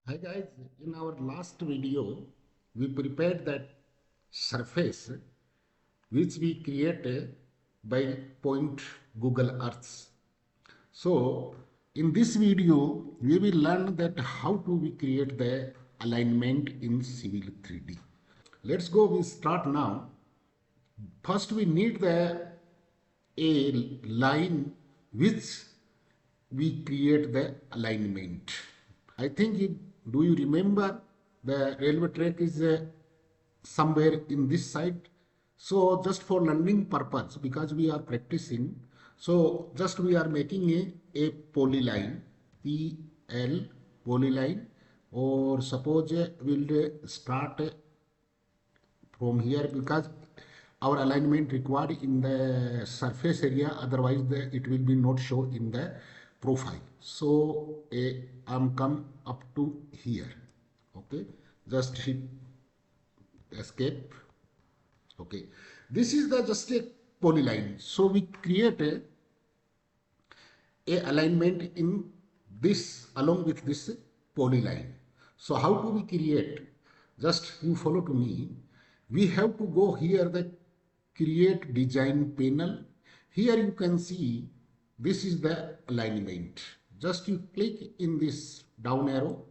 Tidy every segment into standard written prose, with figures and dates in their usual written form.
Hi guys, in our last video, we prepared that surface which we created by point Google Earth. So, in this video, we will learn that how to we create the alignment in Civil 3D. Let's go, we start now. First, we need a line which we create the alignment. I think do you remember the railway track is somewhere in this side. So just for learning purpose, because we are practicing, so just we are making a polyline, PL polyline, or suppose we'll start from here because our alignment required in the surface area, otherwise it will be not show in the profile. So I'm come up to here. Okay, just hit escape. Okay, this is the just a polyline. So we create a alignment in this along with this polyline. So how do we create? Just you follow to me. We have to go here the create design panel. Here you can see this is the alignment. Just you click in this down arrow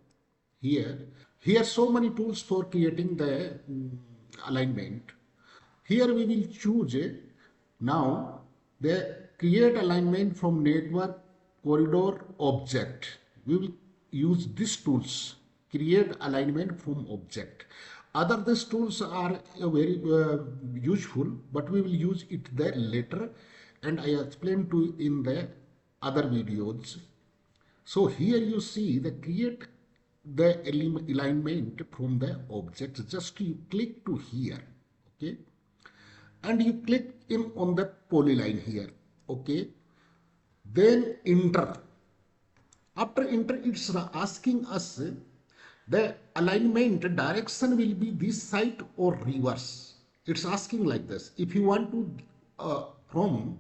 here. Here so many tools for creating the alignment. Here we will choose now the create alignment from network corridor object. We will use these tools, create alignment from object. Other these tools are very useful, but we will use it there later, and I explained to in the other videos. So here you see the create the alignment from the object. Just you click to here, okay, and you click in on the polyline here, okay, then enter. After enter, it's asking us the alignment direction will be this side or reverse. It's asking like this. If you want to from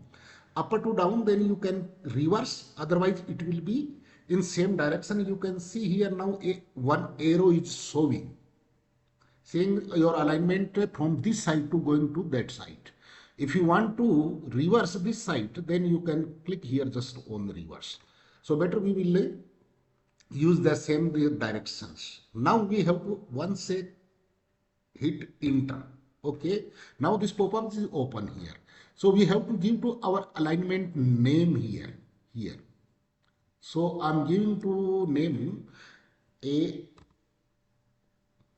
upper to down, then you can reverse. Otherwise, it will be in same direction. You can see here now one arrow is showing, saying your alignment from this side to going to that side. If you want to reverse this side, then you can click here just on the reverse. So better we will use the same directions. Now we have to once hit enter. Okay. Now this pop-up is open here. So we have to give to our alignment name here. So I'm giving to name a,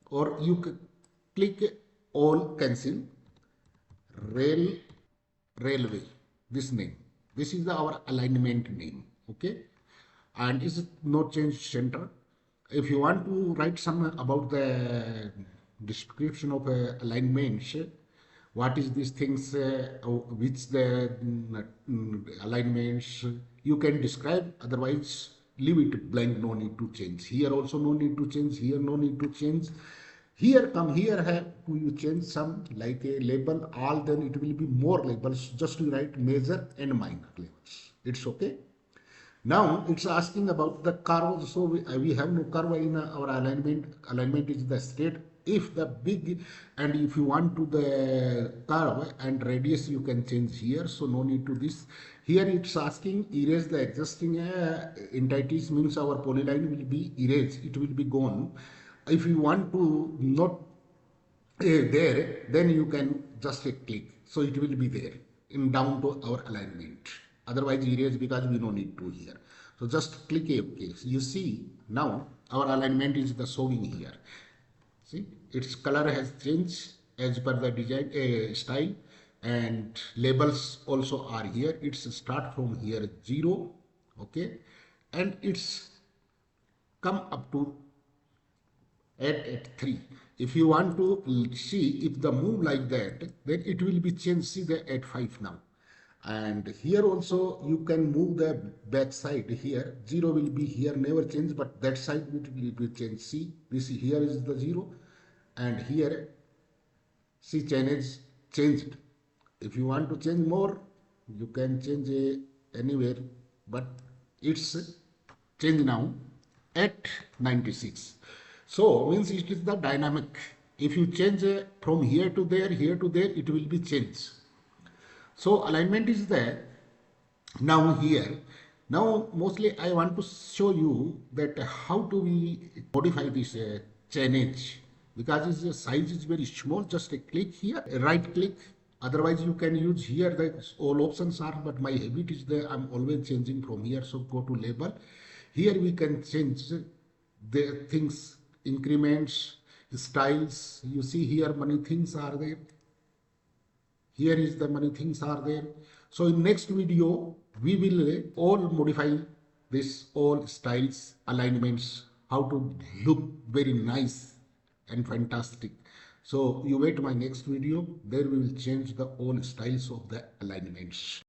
or you click all cancel railway, this name. This is our alignment name. Okay, and is not change center. If you want to write some about the description of alignments, what is these things, which the alignments, you can describe. Otherwise leave it blank, no need to change. Here also no need to change, here no need to change. Here come here have to you change some like a label all, then it will be more labels. Just to write major and minor labels. It's okay. Now it's asking about the curve. So we have no curve in our alignment. Alignment is the straight. If the big, and if you want to the curve and radius, you can change here. So no need to this. Here it's asking erase the existing entities, means our polyline will be erased. It will be gone. If you want to not there, then you can just click. So it will be there in down to our alignment. Otherwise erase, because we don't need to here. So just click OK. So you see now our alignment is the showing here. See, its color has changed as per the design style, and labels also are here. It's start from here 0, okay, and it's come up to at 3. If you want to see if the move like that, then it will be changed. See the at 5 now. And here also you can move the back side. Here 0 will be here, never change, but that side will be changed. See, this here is the 0, and here see change changed. If you want to change more, you can change anywhere, but it's changed now. at 96. So means it is the dynamic. If you change from here to there, it will be changed. So alignment is there. Now here, now mostly I want to show you that how do we modify this chainage, because its size is very small. Just a click here, a right click. Otherwise you can use here, the all options are, but my habit is there, I'm always changing from here. So go to label. Here we can change the things, increments, styles. You see here many things are there. Here is the many things are there. So in next video we will all modify this all styles, alignments, how to look very nice and fantastic. So you wait my next video, there we will change the all styles of the alignments.